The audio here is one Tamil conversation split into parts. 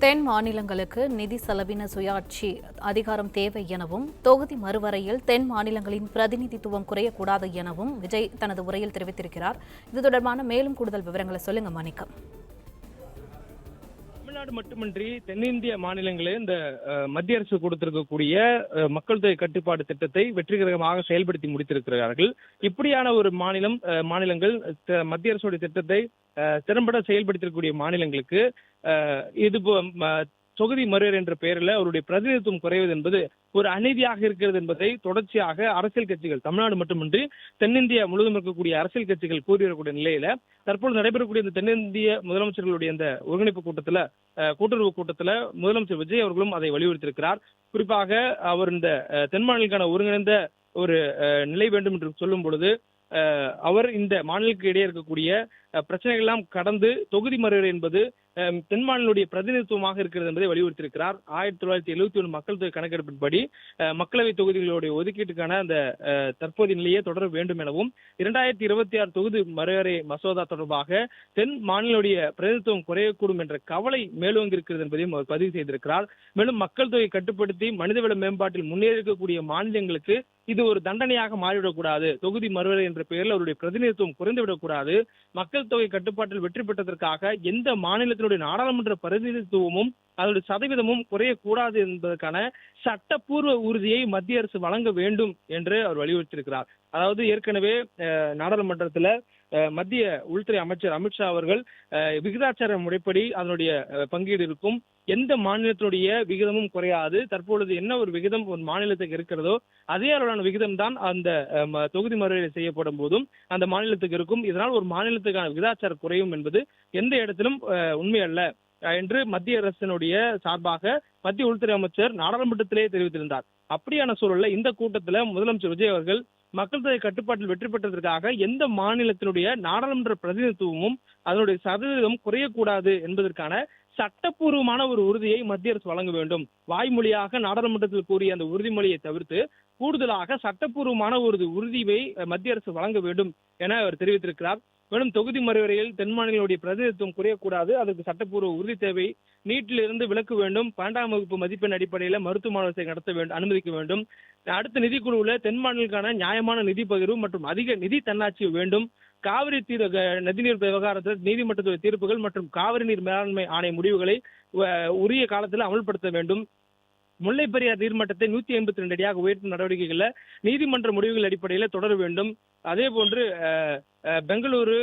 தென் மாநிலங்களுக்கு நிதி செலவின சுயாட்சி அதிகாரம் தேவை எனவும் தொகுதி மறுவரையில் தென் மாநிலங்களின் பிரதிநிதித்துவம் குறையக்கூடாது எனவும் விஜய் தனது உரையில் தெரிவித்திருக்கிறார். இது தொடர்பான மேலும் கூடுதல் விவரங்களை சொல்லுங்க மாணிக்கம். தமிழ்நாடு மட்டுமின்றி தென்னிந்திய மாநிலங்களே இந்த மத்திய அரசு கொடுத்திருக்கக்கூடிய மக்கள் தொகை கட்டுப்பாடு திட்டத்தை வெற்றிகரமாக செயல்படுத்தி முடித்திருக்கிறார்கள். இப்படியான ஒரு மாநிலங்கள் மத்திய அரசுடைய திட்டத்தை திறம்பட செயல்படுத்தக்கூடிய மாநிலங்களுக்கு இது தொகுதி மறுவரை என்ற பெயரில் அவருடைய பிரதிநிதித்துவம் குறைவது என்பது ஒரு அநீதியாக இருக்கிறது என்பதை தொடர்ச்சியாக அரசியல் கட்சிகள் தமிழ்நாடு மட்டுமின்றி தென்னிந்தியா முழுவதும் இருக்கக்கூடிய அரசியல் கட்சிகள் கூறி வரக்கூடிய நிலையில தற்போது நடைபெறக்கூடிய இந்த தென்னிந்திய முதலமைச்சர்களுடைய இந்த ஒருங்கிணைப்பு கூட்டுறவு கூட்டத்துல முதலமைச்சர் விஜய் அவர்களும் அதை வலியுறுத்தியிருக்கிறார். குறிப்பாக அவர் இந்த தென் மாநிலங்களுக்கான ஒருங்கிணைந்த ஒரு நிலை வேண்டும் என்று சொல்லும் பொழுது அவர் இந்த மாநிலங்களுக்கு இடையே இருக்கக்கூடிய பிரச்சனைகள் எல்லாம் கடந்து தொகுதி மறுவரை என்பது தென் மாநிலங்களுடைய பிரதிநிதித்துவமாக இருக்கிறது என்பதை வலியுறுத்தியிருக்கிறார். 1971 மக்கள் தொகை கணக்கெடுப்பின்படி மக்களவை தொகுதிகளுடைய ஒதுக்கீட்டுக்கான அந்த தற்போதைய நிலையை தொடர வேண்டும் எனவும் 2026 தொகுதி மறுவரை மசோதா தொடர்பாக தென் மாநிலங்களுடைய பிரதிநிதித்துவம் குறையக்கூடும் என்ற கவலை மேலோங்கி இருக்கிறது என்பதையும் அவர் பதிவு செய்திருக்கிறார். மேலும் மக்கள் தொகை கட்டுப்படுத்தி மனிதவள மேம்பாட்டில் முன்னேறி இருக்கக்கூடிய மாநிலங்களுக்கு இது ஒரு தண்டனையாக மாறிவிடக்கூடாது. தொகுதி மறுவரை என்ற பெயரில் அவருடைய பிரதிநிதித்துவம் குறைந்துவிடக்கூடாது. மக்கள் தொகை கட்டுப்பாட்டில் வெற்றி பெற்றதற்காக எந்த மாநிலத்தினுடைய நாடாளுமன்ற பிரதிநிதித்துவமும் அதனுடைய சதவீதமும் குறையக்கூடாது என்பதற்கான சட்டப்பூர்வ உறுதியை மத்திய அரசு வழங்க வேண்டும் என்று அவர் வலியுறுத்தியிருக்கிறார். அதாவது ஏற்கனவே நாடாளுமன்றத்தில் மத்திய உள்துறை அமைச்சர் அமித்ஷா அவர்கள் விகிதாச்சார முறைப்படி அதனுடைய பங்கீடு இருக்கும், எந்த மாநிலத்தினுடைய விகிதமும் குறையாது, தற்பொழுது என்ன ஒரு விகிதம் ஒரு மாநிலத்துக்கு இருக்கிறதோ அதே அளவிலான விகிதம் தான் அந்த தொகுதி மறுவரை செய்யப்படும் போதும் அந்த மாநிலத்துக்கு இருக்கும். இதனால் ஒரு மாநிலத்துக்கான விகிதாச்சார குறையும் என்பது எந்த இடத்திலும் உண்மை அல்ல என்று மத்திய அரசினுடைய சார்பாக மத்திய உள்துறை அமைச்சர் நாடாளுமன்றத்திலேயே தெரிவித்திருந்தார். அப்படியான சூழல்ல இந்த கூட்டத்தில் முதலமைச்சர் விஜய் அவர்கள் மக்கள் தொகை கட்டுப்பாட்டில் வெற்றி பெற்றதற்காக எந்த மாநிலத்தினுடைய நாடாளுமன்ற பிரதிநிதித்துவமும் அதனுடைய சதவீதம் குறையக்கூடாது என்பதற்கான சட்டப்பூர்வமான ஒரு உறுதியை மத்திய அரசு வழங்க வேண்டும். வாய்மொழியாக நாடாளுமன்றத்தில் கூறிய அந்த உறுதிமொழியை தவிர்த்து கூடுதலாக சட்டப்பூர்வமான ஒரு உறுதியை மத்திய அரசு வழங்க வேண்டும் என அவர் தெரிவித்திருக்கிறார். மேலும் தொகுதி மறுவரையில் தென் மாநிலங்களுடைய பிரதிநிதித்துவம் குறையக்கூடாது, அதற்கு சட்டப்பூர்வ உறுதி தேவை, நீட்டிலிருந்து விலக்கு வேண்டும், 12ஆம் வகுப்பு மதிப்பெண் அடிப்படையில் மருத்துவ மாணவர்களை நடத்த அனுமதிக்க வேண்டும், அடுத்த நிதிக்குழுவில் தென் மாநிலங்களுக்கான நியாயமான நிதி பகிர்வு மற்றும் அதிக நிதி தன்னாட்சி வேண்டும், காவிரி நதிநீர் விவகாரத்தில் நீதிமன்றத்துடைய தீர்ப்புகள் மற்றும் காவிரி நீர் மேலாண்மை ஆணைய முடிவுகளை உரிய காலத்தில் அமல்படுத்த வேண்டும், முல்லை பெரியார் நீர்மட்டத்தை 182 அடியாக உயர்த்தும் நடவடிக்கைகளை நீதிமன்ற முடிவுகள் அடிப்படையில் தொடர வேண்டும். அதே போன்று பெங்களூரு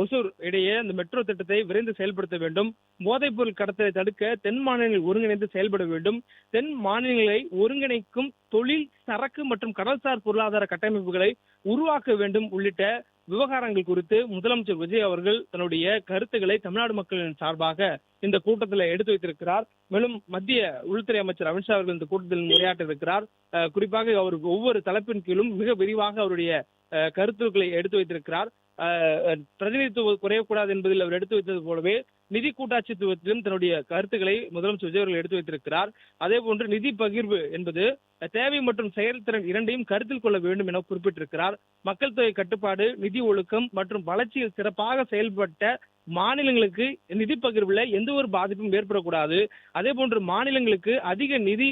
ஒசூர் இடையே அந்த மெட்ரோ திட்டத்தை விரைந்து செயல்படுத்த வேண்டும். போதைப் பொருள் கடத்தலை தடுக்க தென் மாநிலங்கள் ஒருங்கிணைந்து செயல்பட வேண்டும். தென் மாநிலங்களை ஒருங்கிணைக்கும் தொழில், சரக்கு மற்றும் கடல்சார் பொருளாதார கட்டமைப்புகளை உருவாக்க வேண்டும் உள்ளிட்ட விவகாரங்கள் குறித்து முதலமைச்சர் விஜய் அவர்கள் தன்னுடைய கருத்துக்களை தமிழ்நாடு மக்களின் சார்பாக இந்த கூட்டத்தில் எடுத்து வைத்திருக்கிறார். மேலும் மத்திய உள்துறை அமைச்சர் அமித்ஷா அவர்கள் இந்த கூட்டத்தில் உரையாற்ற இருக்கிறார். குறிப்பாக அவர் ஒவ்வொரு தலைப்பின் கீழும் மிக விரிவாக அவருடைய கருத்துக்களை எடுத்து வைத்திருக்கிறார். பிரதிநிதித்துவம் குறையக்கூடாது என்பதில் அவர் எடுத்து வைத்தது போலவே நிதி கூட்டாட்சித்துவத்திலும் தன்னுடைய கருத்துக்களை முதலமைச்சர் விஜய் அவர்கள் எடுத்து வைத்திருக்கிறார். அதே போன்று நிதி பகிர்வு என்பது தேவை மற்றும் செயல்திறன் இரண்டையும் கருத்தில் கொள்ள வேண்டும் என குறிப்பிட்டிருக்கிறார். மக்கள் தொகை கட்டுப்பாடு, நிதி ஒழுக்கம் மற்றும் வளர்ச்சியில் சிறப்பாக செயல்பட்ட மாநிலங்களுக்கு நிதி பகிர்வுல எந்த ஒரு பாதிப்பும் ஏற்படக்கூடாது, அதே போன்று மாநிலங்களுக்கு அதிக நிதி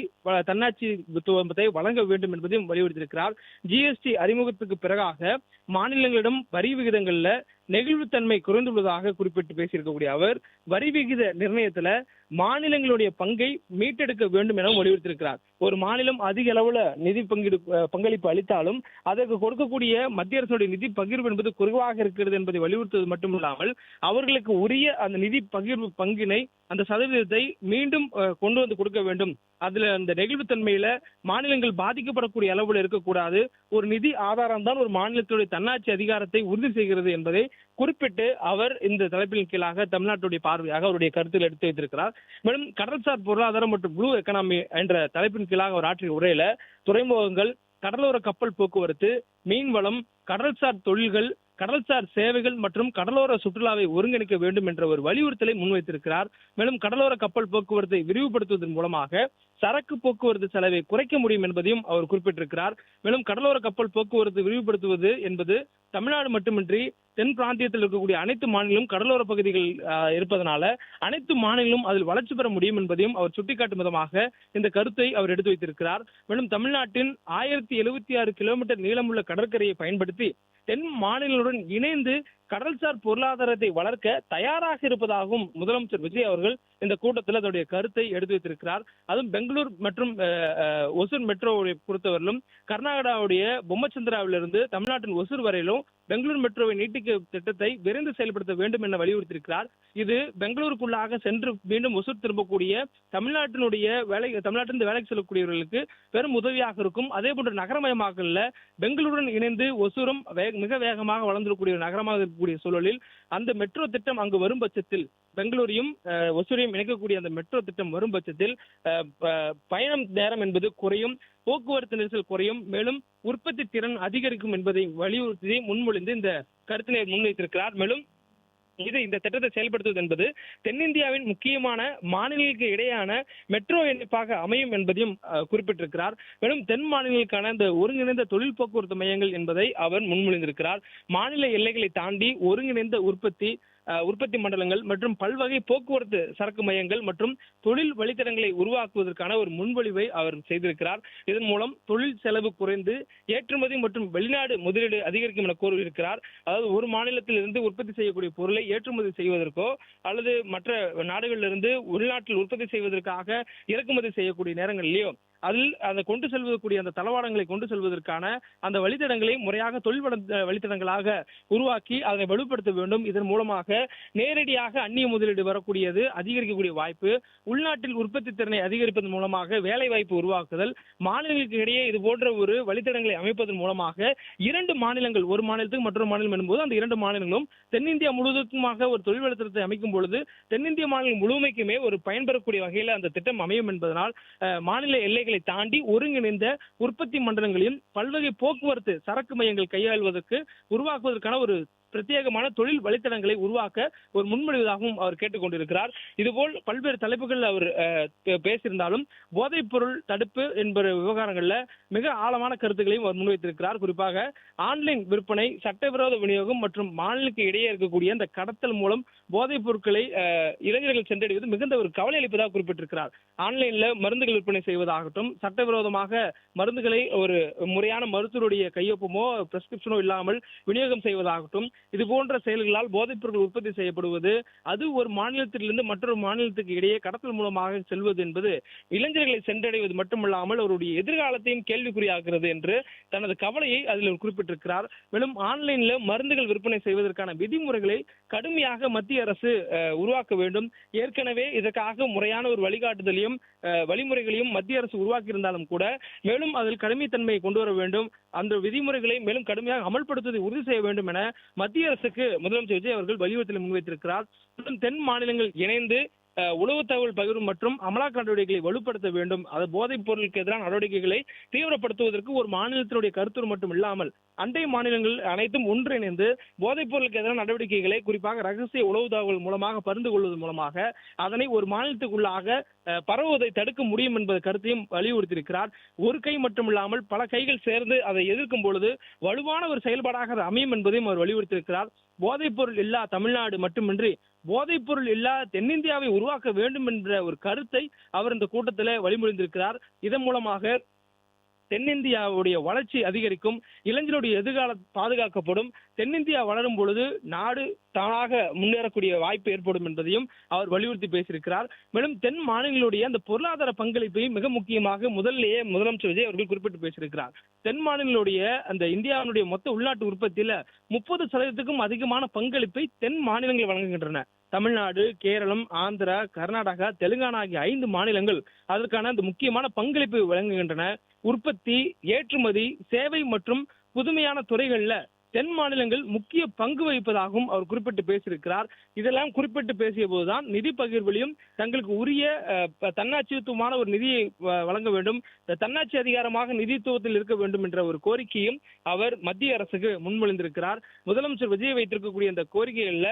தன்னாட்சித்துவத்தை வழங்க வேண்டும் என்பதையும் வலியுறுத்தியிருக்கிறார். ஜிஎஸ்டி அறிமுகத்துக்கு பிறகாக மாநிலங்களிடம் வரி விகிதங்கள்ல நெகிழ்வுத்தன்மை குறைந்துள்ளதாக குறிப்பிட்டு பேசியிருக்கக்கூடிய அவர் வரி விகித நிர்ணயத்துல மாநிலங்களுடைய பங்கை மீட்டெடுக்க வேண்டும் என வலியுறுத்தியிருக்கிறார். ஒரு மாநிலம் அதிக அளவுல நிதி பங்களிப்பு அளித்தாலும் அதற்கு கொடுக்கக்கூடிய மத்திய அரசுடைய நிதி பகிர்வு என்பது குறைவாக இருக்கிறது என்பதை வலியுறுத்துவது மட்டுமில்லாமல் அவர்களுக்கு உரிய அந்த நிதி பகிர்வு பங்கினை அந்த சதவீதத்தை மீண்டும் கொண்டு வந்து கொடுக்க வேண்டும். அதுல அந்த நெகிழ்வுத்தன்மையில மாநிலங்கள் பாதிக்கப்படக்கூடிய அளவில் இருக்கக்கூடாது. ஒரு நிதி ஆதாரம் தான் ஒரு மாநிலத்துடைய தன்னாட்சி அதிகாரத்தை உறுதி செய்கிறது என்பதை குறிப்பிட்டு அவர் இந்த தலைப்பின் கீழாக தமிழ்நாட்டுடைய பார்வையாக அவருடைய கருத்தில் எடுத்து வைத்திருக்கிறார். மேலும் கடல்சார் பொருளாதாரம் மற்றும் ப்ளூ எக்கனாமி என்ற தலைப்பின் கீழாக அவர் ஆற்றிய உரையில துறைமுகங்கள், கடலோர கப்பல் போக்குவரத்து, மீன்வளம், கடல்சார் தொழில்கள், கடல்சார் சேவைகள் மற்றும் கடலோர சுற்றுலாவை ஒருங்கிணைக்க வேண்டும் என்ற ஒரு வலியுறுத்தலை முன்வைத்திருக்கிறார். மேலும் கடலோர கப்பல் போக்குவரத்தை விரிவுபடுத்துவதன் மூலமாக சரக்கு போக்குவரத்து செலவை குறைக்க முடியும் என்பதையும் அவர் குறிப்பிட்டிருக்கிறார். மேலும் கடலோர கப்பல் போக்குவரத்து விரிவுபடுத்துவது என்பது தமிழ்நாடு மட்டுமின்றி தென் பிராந்தியத்தில் இருக்கக்கூடிய அனைத்து மாநிலங்களும் கடலோர பகுதிகள் இருப்பதனால அனைத்து மாநிலங்களும் அதில் வளர்ச்சி பெற முடியும் என்பதையும் அவர் சுட்டிக்காட்டும் விதமாக இந்த கருத்தை அவர் எடுத்து வைத்திருக்கிறார். மேலும் தமிழ்நாட்டின் 1076 கிலோமீட்டர் நீளமுள்ள கடற்கரையை பயன்படுத்தி தென் மாநிலங்களுடன் இணைந்து கடல்சார் பொருளாதாரத்தை வளர்க்க தயாராக இருப்பதாகவும் முதலமைச்சர் விஜய் அவர்கள் இந்த கூட்டத்தில் அதனுடைய கருத்தை எடுத்து வைத்திருக்கிறார். அதுவும் பெங்களூர் மற்றும் ஒசூர் மெட்ரோவை பொறுத்தவரையிலும் கர்நாடகாவுடைய பொம்மச்சந்திராவிலிருந்து தமிழ்நாட்டின் ஒசூர் வரையிலும் பெங்களூர் மெட்ரோவை நீட்டிக்க திட்டத்தை விரைந்து செயல்படுத்த வேண்டும் என வலியுறுத்தியிருக்கிறார். இது பெங்களூருக்குள்ளாக சென்று மீண்டும் ஒசூர் திரும்பக்கூடிய தமிழ்நாட்டிலிருந்து வேலைக்கு செல்லக்கூடியவர்களுக்கு பெரும் உதவியாக இருக்கும். அதே போன்ற நகரமயமாக்கல பெங்களூருடன் இணைந்து ஒசூரும் மிக வேகமாக வளர்ந்திருக்கக்கூடிய நகரமாக இருக்கக்கூடிய சூழலில் அந்த மெட்ரோ திட்டம் அங்கு வரும் பட்சத்தில் பெங்களூரையும் ஒசூரையும் இணைக்கக்கூடிய அந்த மெட்ரோ திட்டம் வரும் பட்சத்தில் பயணம் நேரம் என்பது குறையும், போக்குவரத்து நெரிசல் குறையும், மேலும் உற்பத்தி திறன் அதிகரிக்கும் என்பதை வலியுறுத்தி முன்மொழிந்து இந்த கருத்தினை முன்வைத்திருக்கிறார். மேலும் இந்த திட்டத்தை செயல்படுத்துவது என்பது தென்னிந்தியாவின் முக்கியமான மாநிலங்களுக்கு இடையான மெட்ரோ இணைப்பாக அமையும் என்பதையும் குறிப்பிட்டிருக்கிறார். மேலும் தென் மாநிலங்களுக்கான இந்த ஒருங்கிணைந்த தொழில் போக்குவரத்து மையங்கள் என்பதை அவர் முன்மொழிந்திருக்கிறார். மாநில எல்லைகளை தாண்டி ஒருங்கிணைந்த உற்பத்தி மண்டலங்கள் மற்றும் பல்வகை போக்குவரத்து சரக்கு மையங்கள் மற்றும் தொழில் வழித்தடங்களை உருவாக்குவதற்கான ஒரு முன்மொழிவை அவர் செய்திருக்கிறார். இதன் மூலம் தொழில் செலவு குறைந்து ஏற்றுமதி மற்றும் வெளிநாடு முதலீடு அதிகரிக்கும் என கூறியிருக்கிறார். அதாவது ஒரு மாநிலத்தில் இருந்து உற்பத்தி செய்யக்கூடிய பொருளை ஏற்றுமதி செய்வதற்கோ அல்லது மற்ற நாடுகளிலிருந்து உள்நாட்டில் உற்பத்தி செய்வதற்காக இறக்குமதி செய்யக்கூடிய நேரங்களிலேயோ அதில் அதை கொண்டு செல்வதற்குரிய அந்த தளவாடங்களை கொண்டு செல்வதற்கான அந்த வழித்தடங்களை முறையாக தொழில் வழித்தடங்களாக உருவாக்கி அதனை வலுப்படுத்த வேண்டும். இதன் மூலமாக நேரடியாக அந்நிய முதலீடு வரக்கூடியது அதிகரிக்கக்கூடிய வாய்ப்பு, உள்நாட்டில் உற்பத்தி திறனை அதிகரிப்பதன் மூலமாக வேலை வாய்ப்பு உருவாக்குதல், மாநிலங்களுக்கு இடையே இது போன்ற ஒரு வழித்தடங்களை அமைப்பதன் மூலமாக இரண்டு மாநிலங்கள், ஒரு மாநிலத்துக்கு மற்றொரு மாநிலம் என்பது அந்த இரண்டு மாநிலங்களும் தென்னிந்தியா முழுவதுக்குமாக ஒரு தொழில் வழித்தடத்தை அமைக்கும் பொழுது தென்னிந்திய மாநிலம் முழுமைக்குமே ஒரு பயன்பெறக்கூடிய வகையில் அந்த திட்டம் அமையும் என்பதனால் மாநில எல்லைகள் தாண்டி ஒருங்கிணைந்த உற்பத்தி மண்டலங்களையும் பல்வகை போக்குவரத்து சரக்கு மையங்கள் கையாள்வதற்கு உருவாக்குவதற்கான ஒரு பிரத்யேகமான தொழில் வழித்தடங்களை உருவாக்க ஒரு முன்மொழிவதாகவும் அவர் கேட்டுக்கொண்டிருக்கிறார். இதுபோல் பல்வேறு தலைப்புகள் அவர் பேசியிருந்தாலும் போதைப் பொருள் தடுப்பு என்பது விவகாரங்கள்ல மிக ஆழமான கருத்துக்களையும் அவர் முன்வைத்திருக்கிறார். குறிப்பாக ஆன்லைன் விற்பனை, சட்டவிரோத விநியோகம் மற்றும் மாநிலங்களுக்கு இடையே இருக்கக்கூடிய இந்த கடத்தல் மூலம் போதைப் பொருட்களை இளைஞர்கள் சென்றடைவது மிகுந்த ஒரு கவலை அளிப்பதாக குறிப்பிட்டிருக்கிறார். ஆன்லைன்ல மருந்துகள் விற்பனை செய்வதாகட்டும், சட்டவிரோதமாக மருந்துகளை ஒரு முறையான மருத்துவருடைய கையொப்பமோ பிரிஸ்கிரிப்ஷனோ இல்லாமல் விநியோகம் செய்வதாகட்டும், இது போன்ற செயல்களால் போதைப் பொருட்கள் உற்பத்தி செய்யப்படுவது, அது ஒரு மாநிலத்திலிருந்து மற்றொரு மாநிலத்துக்கு இடையே கடத்தல் மூலமாக செல்வது என்பது இளைஞர்களை சென்றடைவது மட்டுமல்லாமல் அவருடைய எதிர்காலத்தையும் கேள்விக்குறியாகிறது என்று தனது கவலையை அதில் குறிப்பிட்டிருக்கிறார். மேலும் ஆன்லைன்ல மருந்துகள் விற்பனை செய்வதற்கான விதிமுறைகளை கடுமையாக மத்திய அரசு உருவாக்க வேண்டும். ஏற்கனவே இதற்காக முறையான ஒரு வழிகாட்டுதலையும் வழிமுறைகளையும் மத்திய அரசு உருவாக்கி இருந்தாலும் கூட மேலும் அதில் கடுமைத்தன்மையை கொண்டு வர வேண்டும். அந்த விதிமுறைகளை மேலும் கடுமையாக அமல்படுத்துவதை உறுதி செய்ய வேண்டும் என மத்திய அரசுக்கு முதலமைச்சர் விஜய் அவர்கள் வலியுறுத்தலை முன்வைத்திருக்கிறார். தென் மாநிலங்கள் இணைந்து உளவு தகவல் பகிர்வு மற்றும் அமலாக்க நடவடிக்கைகளை வலுப்படுத்த வேண்டும். அது போதைப் பொருளுக்கு எதிரான நடவடிக்கைகளை தீவிரப்படுத்துவதற்கு ஒரு மாநிலத்தினுடைய கருத்துரு மட்டும் இல்லாமல் அண்டை மாநிலங்கள் அனைத்தும் ஒன்றிணைந்து போதைப் பொருளுக்கு எதிரான நடவடிக்கைகளை குறிப்பாக ரகசிய உளவு தகவல் மூலமாக பகிர்ந்து கொள்வதன் மூலமாக அதனை ஒரு மாநிலத்துக்குள்ளாக பரவுவதை தடுக்க முடியும் என்பது கருத்தையும் வலியுறுத்தியிருக்கிறார். ஒரு கை மட்டுமில்லாமல் பல கைகள் சேர்ந்து அதை எதிர்க்கும் பொழுது வலுவான ஒரு செயல்பாடாக அது அமையும் என்பதையும் அவர் வலியுறுத்தியிருக்கிறார். போதைப் பொருள் இல்லா தமிழ்நாடு மட்டுமின்றி போதைப் பொருள் இல்லா தென்னிந்தியாவை உருவாக்க வேண்டும் என்ற ஒரு கருத்தை அவர் இந்த கூட்டத்தில் வழிமொழிந்திருக்கிறார். இதன் மூலமாக தென்னிந்தியாவுடைய வளர்ச்சி அதிகரிக்கும், இளைஞருடைய எதிர்காலம் பாதுகாக்கப்படும், தென்னிந்தியா வளரும் பொழுது நாடு தானாக முன்னேறக்கூடிய வாய்ப்பு ஏற்படும் என்பதையும் அவர் வலியுறுத்தி பேசியிருக்கிறார். மேலும் தென் மாநிலங்களுடைய அந்த பொருளாதார பங்களிப்பையும் மிக முக்கியமாக முதலிலேயே முதலமைச்சர் விஜய் அவர்கள் குறிப்பிட்டு பேசியிருக்கிறார். தென் மாநிலங்களுடைய அந்த இந்தியாவுடைய மொத்த உள்நாட்டு உற்பத்தியில 30% அதிகமான பங்களிப்பை தென் மாநிலங்கள் வழங்குகின்றன. தமிழ்நாடு, கேரளம், ஆந்திரா, கர்நாடகா, தெலுங்கானா ஆகிய 5 மாநிலங்கள் அதற்கான அந்த முக்கியமான பங்களிப்பு வழங்குகின்றன. உற்பத்தி, ஏற்றுமதி, சேவை மற்றும் புதுமையான துறைகள்ல தென் மாநிலங்கள் முக்கிய பங்கு வகிப்பதாகவும் அவர் குறிப்பிட்டு பேசியிருக்கிறார். இதெல்லாம் குறிப்பிட்டு பேசிய போதுதான் நிதி பகிர்விலையும் தங்களுக்கு உரிய தன்னாட்சித்துவமான ஒரு நிதியை வழங்க வேண்டும், தன்னாட்சி அதிகாரமாக நிதித்துவத்தில் இருக்க வேண்டும் என்ற ஒரு கோரிக்கையும் அவர் மத்திய அரசுக்கு முன்மொழிந்திருக்கிறார். முதலமைச்சர் விஜய் வைத்திருக்கக்கூடிய இந்த கோரிக்கைகள்ல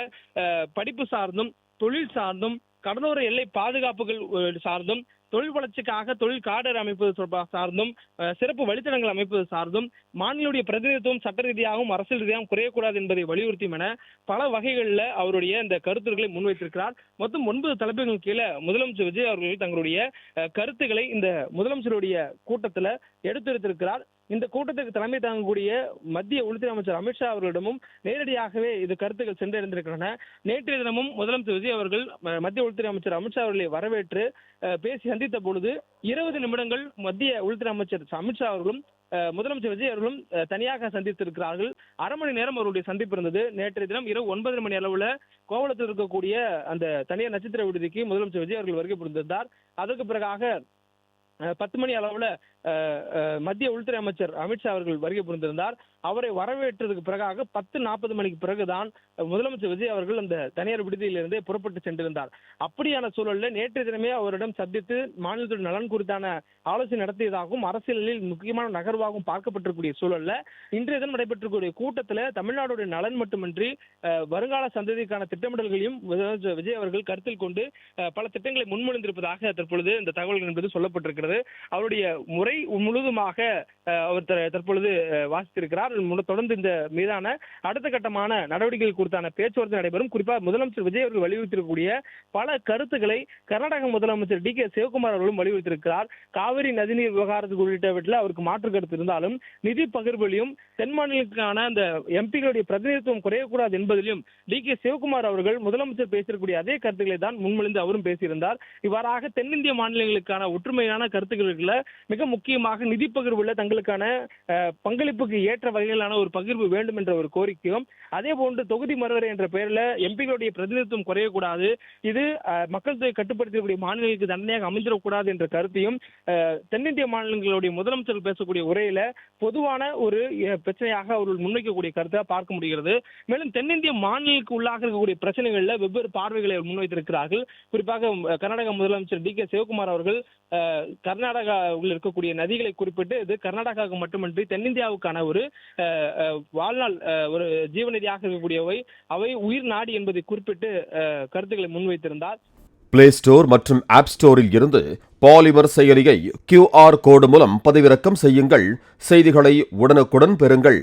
படிப்பு சார்ந்தும் தொழில் சார்ந்தும் கடலோர எல்லை பாதுகாப்புகள் சார்ந்தும், தொழில் வளர்ச்சிக்காக தொழில் காடர் அமைப்பது சார்ந்தும், சிறப்பு வழித்தடங்கள் அமைப்பது சார்ந்தும், மாநிலங்களுடைய பிரதிநிதித்துவம் சட்ட ரீதியாகவும் அரசியல் ரீதியாகவும் குறையக்கூடாது என்பதை வலியுறுத்தியும் என பல வகைகளில் அவருடைய இந்த கருத்துக்களை முன்வைத்திருக்கிறார். மொத்தம் 9 தலைப்புகள் கீழே முதலமைச்சர் விஜய் அவர்கள் தங்களுடைய கருத்துக்களை இந்த முதலமைச்சருடைய கூட்டத்தில் எடுத்துரைத்திருக்கிறார். இந்த கூட்டத்திற்கு தலைமை தாங்கக்கூடிய மத்திய உள்துறை அமைச்சர் அமித்ஷா அவர்களிடமும் நேரடியாகவே இது கருத்துக்கள் சென்றடைந்திருக்கின்றன. நேற்றைய தினமும் முதலமைச்சர் விஜய் அவர்கள் மத்திய உள்துறை அமைச்சர் அமித்ஷா அவர்களை வரவேற்று பேசி சந்தித்த பொழுது 20 நிமிடங்கள் மத்திய உள்துறை அமைச்சர் அமித்ஷா அவர்களும் முதலமைச்சர் விஜய் அவர்களும் தனியாக சந்தித்திருக்கிறார்கள். அரை மணி நேரம் அவருடைய சந்திப்பு இருந்தது. நேற்றைய தினம் இரவு 9 மணி அளவுல கோவளத்தில் இருக்கக்கூடிய அந்த தனியார் நட்சத்திர விடுதிக்கு முதலமைச்சர் விஜய் அவர்கள் வருகை புரிந்திருந்தார். அதற்கு பிறகாக 10 மணி அளவுல மத்திய உள்துறை அமைச்சர் அமித்ஷா அவர்கள் வருகை புரிந்திருந்தார். அவரை வரவேற்றதுக்கு பிறகாக 10:40 மணிக்கு பிறகுதான் முதலமைச்சர் விஜய் அவர்கள் அந்த தனியார் விடுதியிலிருந்து புறப்பட்டு சென்றிருந்தார். அப்படியான சூழலில் நேற்றைய தினமே அவரிடம் சந்தித்து மாநிலத்தின் நலன் குறித்தான ஆலோசனை நடத்தியதாகவும் அரசியலில் முக்கியமான நகர்வாகவும் பார்க்கப்பட்டிருக்கூடிய சூழல்ல இன்றைய தினம் நடைபெற்றக்கூடிய கூட்டத்தில் தமிழ்நாடுடைய நலன் மட்டுமின்றி வருங்கால சந்ததிக்கான திட்டமிடல்களையும் விஜய் அவர்கள் கருத்தில் கொண்டு பல திட்டங்களை முன்மொழிந்திருப்பதாக தற்பொழுது இந்த தகவல்கள் என்பது சொல்லப்பட்டிருக்கிறது. அவருடைய முறை முழுவதுமாக அவர் தற்பொழுது வாசித்திருக்கிறார். தொடர்ந்து இந்த மீதான அடுத்த கட்டமான நடவடிக்கைகள் குறித்தான பேச்சுவார்த்தை நடைபெறும். குறிப்பாக முதலமைச்சர் விஜய் அவர்கள் வலியுறுத்தியிருக்கக்கூடிய பல கருத்துக்களை கர்நாடக முதலமைச்சர் டி.கே. சிவகுமார் அவர்களும் வலியுறுத்தியிருக்கிறார். காவிரி நதிநீர் விவகாரத்துக்கு உள்ளிட்டவற்றில் அவருக்கு மாற்று கருத்து இருந்தாலும் நிதி பகிர்விலையும் தென் மாநிலங்களுக்கான அந்த எம்பிகளுடைய பிரதிநிதித்துவம் குறையக்கூடாது என்பதிலும் டி.கே. சிவகுமார் அவர்கள் முதலமைச்சர் பேசியிருக்கக்கூடிய அதே கருத்துக்களை தான் முன்மொழிந்து அவரும் பேசியிருந்தார். இவ்வாறாக தென்னிந்திய மாநிலங்களுக்கான ஒற்றுமையான கருத்துக்களுக்குள்ள மிக முக்கியமாக நிதி பகிர்வுல தங்களுக்கான பங்களிப்புக்கு ஏற்ற வகையிலான ஒரு பகிர்வு வேண்டும் என்ற ஒரு கோரிக்கையும், அதே போன்று தொகுதி மறுவரை என்ற பெயரில் எம்பிகளுடைய பிரதிநிதித்துவம் குறையக்கூடாது, இது மக்கள் தொகை கட்டுப்படுத்தக்கூடிய மாநிலங்களுக்கு தண்டனையாக அமைந்திடக்கூடாது என்ற கருத்தையும் தென்னிந்திய மாநிலங்களுடைய முதலமைச்சர்கள் பேசக்கூடிய உரையில பொதுவான ஒரு பிரச்சனையாக அவர்கள் முன்வைக்கக்கூடிய கருத்தை பார்க்க முடிகிறது. மேலும் தென்னிந்திய மாநிலங்களுக்கு உள்ளாக இருக்கக்கூடிய பிரச்சனைகள்ல வெவ்வேறு பார்வைகளை முன்வைத்திருக்கிறார்கள். குறிப்பாக கர்நாடக முதலமைச்சர் டி.கே. சிவகுமார் அவர்கள் கர்நாடகாவில் இருக்கக்கூடிய நதிகளை குறிப்பிட்டு இது கர்நாடகாவுக்கு மட்டுமின்றி தென்னிந்தியாவுக்கான ஒரு வாழ்நாள் ஒரு ஜீவநதியாக இருக்கக்கூடியவை, அவை உயிர் நாடி என்பதை குறிப்பிட்டு கருத்துக்களை முன்வைத்திருந்தார். பிளே ஸ்டோர் மற்றும் ஆப் ஸ்டோரில் இருந்து பாலிமர் செயலியை QR கோடு மூலம் பதிவிறக்கம் செய்யுங்கள். செய்திகளை உடனுக்குடன் பெறுங்கள்.